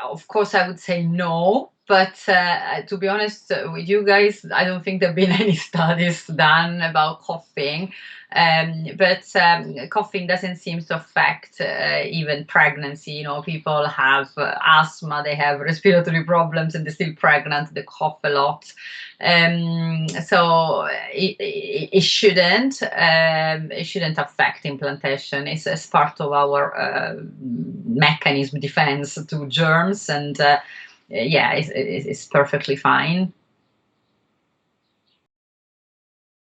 Of course, I would say no. But to be honest with you guys, I don't think there've been any studies done about coughing. But coughing doesn't seem to affect even pregnancy. You know, people have asthma, they have respiratory problems, and they're still pregnant. They cough a lot. So it shouldn't affect implantation. It's as part of our mechanism defense to germs, and yeah, it's perfectly fine.